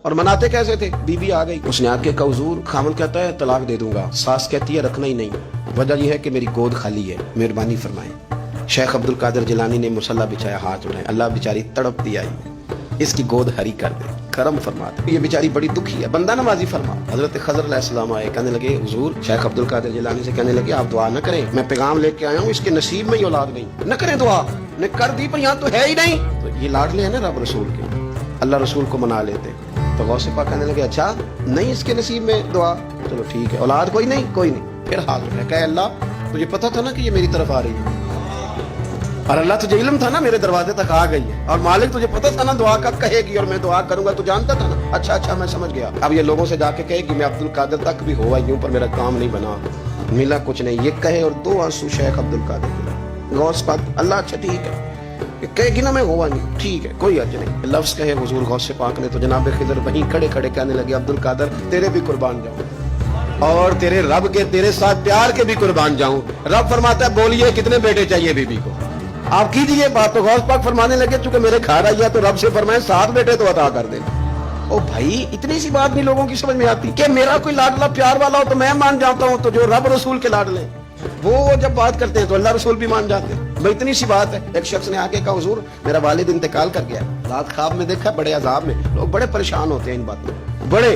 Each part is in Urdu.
اور مناتے کیسے تھے؟ بیوی آ گئی، اس نے آ کے کہا حضور، خامن کہتا ہے طلاق دے دوں گا، ساس کہتی ہے رکھنا ہی نہیں، وجہ یہ ہے کہ میری گود خالی ہے، مہربانی فرمائیں۔ شیخ عبد القادر جیلانی نے مصلی بچھایا، ہاتھ اٹھائے، اللہ بیچاری تڑپ دی آئی، اس کی گود ہری کر دے، کرم فرما دے، یہ بیچاری بڑی دکھی ہے، بندہ نوازی فرما۔ حضرت خضر علیہ السلام آئے، کہنے لگے حضور، شیخ عبد القادر جیلانی سے کہنے لگے آپ دعا نہ کریں، میں پیغام لے کے آیا ہوں، اس کے نصیب میں ہی اولاد نہیں، نہ کریں دعا، نے کر دی پر یہاں تو ہے ہی نہیں۔ تو یہ لاڈلے ہیں نا رب رسول کے، اللہ رسول کو منا لیتے۔ تو غوث پاک کہنے لگے اچھا نہیں اس کے نصیب میں دعا، چلو ٹھیک ہے، اولاد کوئی نہیں، کوئی نہیں۔ پھر ہاتھ اٹھائے، کہ اللہ تجھے پتا تھا نا کہ یہ میری طرف آ رہی ہے، اور اللہ تجھے علم تھا نا میرے دروازے تک آ گئی ہے، اور مالک تجھے پتا تھا نا دعا کب کہے گی اور میں دعا کروں گا، تو جانتا تھا نا۔ اچھا میں سمجھ گیا، اب یہ لوگوں سے جا کے کہے گی میں عبد القادر تک بھی ہوا یوں پر میرا کام نہیں بنا، ملا کچھ نہیں، یہ کہے اور دو آنسو شیخ عبد القادر کے غوث پاک، اللہ اچھا ٹھیک ہے، کہے گی نا میں ہوا نہیں، ٹھیک ہے کوئی حرج نہیں، لفظ کہے حضور غوث پاک نے تو جناب خضر وہیں کھڑے کھڑے کہنے لگے عبد القادر تیرے بھی قربان جاؤں، اور تیرے رب کے تیرے ساتھ پیار کے بھی قربان جاؤں۔ رب فرماتا ہے بولیے کتنے بیٹے چاہیے بی بی کو، آپ کیجیے بات۔ تو غوث پاک فرمانے لگے چونکہ میرے گھر آئی ہے تو رب سے فرمائے 7 بیٹے تو عطا کر دیں۔ او بھائی اتنی سی بات نہیں لوگوں کی سمجھ میں آتی کہ میرا کوئی لاڈلا پیار والا ہو تو میں مان جاتا ہوں، تو جو رب رسول کے لاڈلے وہ جب بات کرتے ہیں تو اللہ رسول بھی مان جاتے ہیں۔ بھائی اتنی سی بات ہے۔ ایک شخص نے آ کے کہا حضور میرا والد انتقال کر گیا، رات خواب میں دیکھا بڑے عذاب میں، لوگ بڑے پریشان ہوتے ہیں ان باتوں بڑے،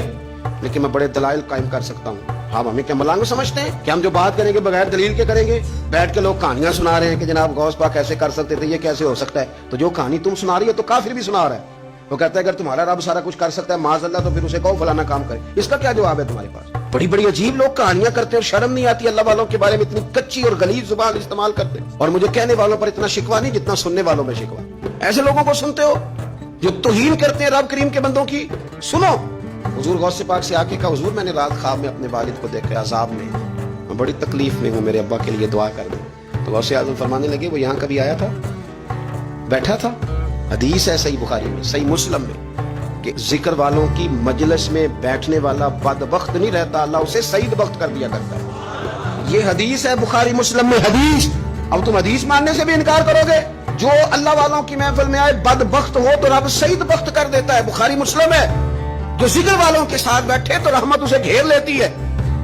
لیکن میں بڑے دلائل قائم کر سکتا ہوں۔ آپ ہمیں کیا ملانگ سمجھتے ہیں کہ ہم جو بات کریں گے بغیر دلیل کے کریں گے؟ بیٹھ کے لوگ کہانیاں سنا رہے ہیں کہ جناب غوث پاک ایسے کر سکتے تھے، یہ کیسے ہو سکتا ہے، تو جو کہانی تم سنا رہی ہو تو کافر بھی سنا رہا ہے۔ وہ کہتا ہے اگر تمہارا رب سارا کچھ کر سکتا ہے معاذ اللہ تو پھر اسے کہو فلانا کام کرے، اس کا کیا جواب ہے تمہارے پاس؟ بڑی بڑی عجیب لوگ کہانیاں کرتے ہیں اور شرم نہیں آتی اللہ والوں کے بارے میں، اتنی کچی اور غلیظ زبان استعمال کرتے ہیں، اور مجھے کہنے والوں پر اتنا شکوہ نہیں جتنا سننے والوں میں شکوہ۔ ایسے لوگوں کو سنتے ہو جو توہین کرتے ہیں رب کریم کے بندوں کی، سنو۔ حضور غوث پاک سے آ کے کہا حضور میں نے رات خواب میں اپنے والد کو دیکھا عذاب میں، میں بڑی تکلیف میں ہوں، میرے ابا کے لیے دعا کر دیں۔ تو غوث اعظم فرمانے لگے وہ یہاں کبھی آیا تھا، بیٹھا تھا؟ حدیث ہے صحیح بخاری میں صحیح مسلم میں کہ ذکر والوں کی مجلس میں بیٹھنے والا بدبخت نہیں رہتا، اللہ اسے سعید بخت کر دیا کرتا ہے۔ یہ حدیث ہے بخاری مسلم میں، حدیث۔ اب تم حدیث ماننے سے بھی انکار کرو گے؟ جو اللہ والوں کی محفل میں آئے بدبخت ہو تو رب سعید بخت کر دیتا ہے، بخاری مسلم ہے۔ جو ذکر والوں کے ساتھ بیٹھے تو رحمت اسے گھیر لیتی ہے۔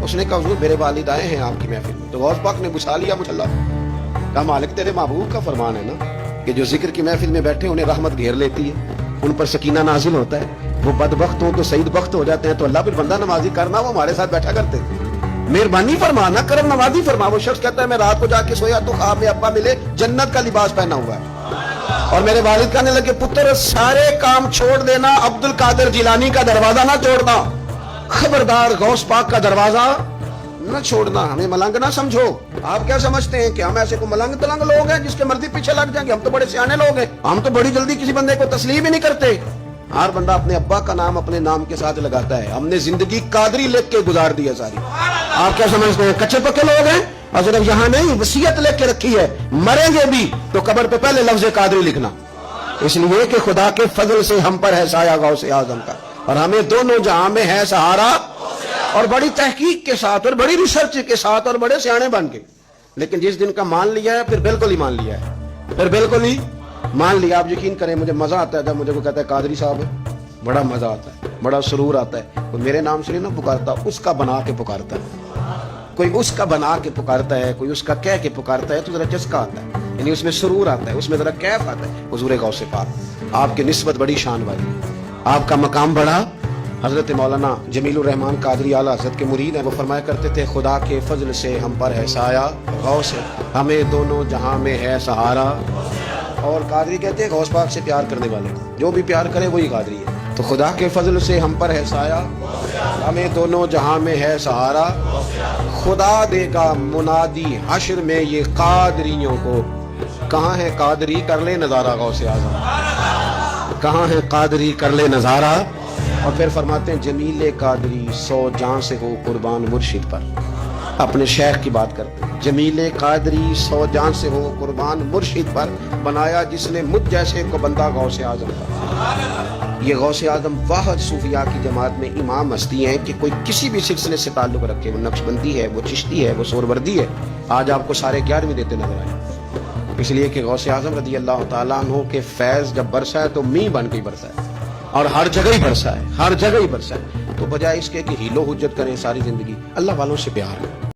اس نے کہا حضور میرے والد آئے ہیں آپ کی محفل میں، تو غوث پاک نے بچھا لیا مجھے، کہا مالک تیرے محبوب کا فرمان ہے نا کہ جو ذکر کی محفل میں بیٹھے انہیں رحمت گھیر لیتی ہے، ان پر سکینہ نازل ہوتا ہے، وہ بدبخت ہوں تو سعید بخت ہو جاتے ہیں، تو اللہ پھر بندہ نوازی کرنا، وہ ہمارے ساتھ بیٹھا کرتے ہیں، مہربانی فرمانا، کرم نوازی فرما۔ وہ شخص کہتا ہے میں رات کو جا کے سویا تو خواب میں ابا ملے جنت کا لباس پہنا ہوا ہے، اور میرے والد کہنے لگے پتر سارے کام چھوڑ دینا، عبد القادر جیلانی کا دروازہ نہ چھوڑنا، خبردار غوث پاک کا دروازہ نہ چھوڑنا، ہمیں ملنگ نہ سمجھو۔ آپ کیا سمجھتے ہیں کہ ہم ایسے کو ملنگ تلنگ لوگ ہیں جس کے مرضی پیچھے لگ جائیں گے؟ ہم تو بڑے سیانے لوگ ہیں، ہم تو بڑی جلدی کسی بندے کو تسلیم ہی نہیں کرتے۔ ہر بندہ اپنے ابا کا نام اپنے نام کے ساتھ لگاتا ہے، ہم نے زندگی قادری لکھ کے گزار دی ہے ساری۔ آپ کیا سمجھتے ہیں کچے پکے لوگ ہیں؟ اور صرف یہاں نہیں وصیت لکھ کے رکھی ہے، مریں گے بھی تو قبر پہ پہلے لفظ قادری لکھنا، اس لیے کہ خدا کے فضل سے ہم پر ہے سایہ غوث اعظم کا، اور ہمیں دونوں جہاں میں ہے سہارا، اور بڑی تحقیق کے ساتھ اور بڑی ریسرچ کے ساتھ اور بڑے سیانے بن کے۔ لیکن جس دن کا مان لیا ہے پھر بالکل ہی مان لیا ہے، پھر بالکل ہی مان لیا۔ آپ یقین کریں مجھے مزہ آتا ہے جب مجھے کو کہتا ہے قادری صاحب، بڑا مزہ آتا ہے، بڑا سرور آتا ہے۔ کوئی میرے نام سے نہیں نہ پکارتا، اس کا بنا کے پکارتا ہے، کوئی اس کا بنا کے پکارتا ہے، کوئی اس کا کہہ کے پکارتا ہے، تو ذرا چسکا آتا ہے، یعنی اس میں سرور آتا ہے، اس میں ذرا کیف آتا ہے۔ حضور غوث پاک آپ کی نسبت بڑی شان والی، آپ کا مقام بڑا۔ حضرت مولانا جمیل الرحمان قادری اعلیٰ حضرت کے مرید ہیں، وہ فرمایا کرتے تھے خدا کے فضل سے ہم پر ہے سایہ غوث، ہمیں دونوں جہاں میں ہے سہارا۔ اور قادری کہتے ہیں غوث پاک سے پیار کرنے والے کو جو بھی پیار کرے وہی قادری ہے۔ تو خدا کے فضل سے ہم پر ہے سایہ، ہمیں دونوں جہاں میں ہے سہارا، خدا دے گا منادی حشر میں یہ قادریوں کو، کہاں ہے قادری کر لے نظارہ غوث اعظم، کہاں ہے قادری کر لے نظارہ۔ اور پھر فرماتے ہیں جمیل قادری 100 جان سے ہو قربان مرشد پر، اپنے شیخ کی بات کرتے ہیں، جمیل قادری 100 جان سے ہو قربان مرشد پر، بنایا جس نے مجھ جیسے کو بندہ غوث اعظم پر۔ یہ غوث اعظم واحد صوفیاء کی جماعت میں امام ہستی ہیں کہ کوئی کسی بھی سلسلے سے تعلق رکھے، وہ نقشبندی ہے، وہ چشتی ہے، وہ سوروردی ہے، آج آپ کو سارے 11ویں دیتے نظر آئے، اس لیے کہ غوث اعظم رضی اللہ تعالیٰ عنہ کے فیض جب برسا ہے تو میਂہ بن کے برسا ہے۔ اور ہر جگہ ہی برسا ہے، ہر جگہ ہی برسا ہے. تو بجائے اس کے کہ ہیلو حجت کریں ساری زندگی، اللہ والوں سے پیار ہے.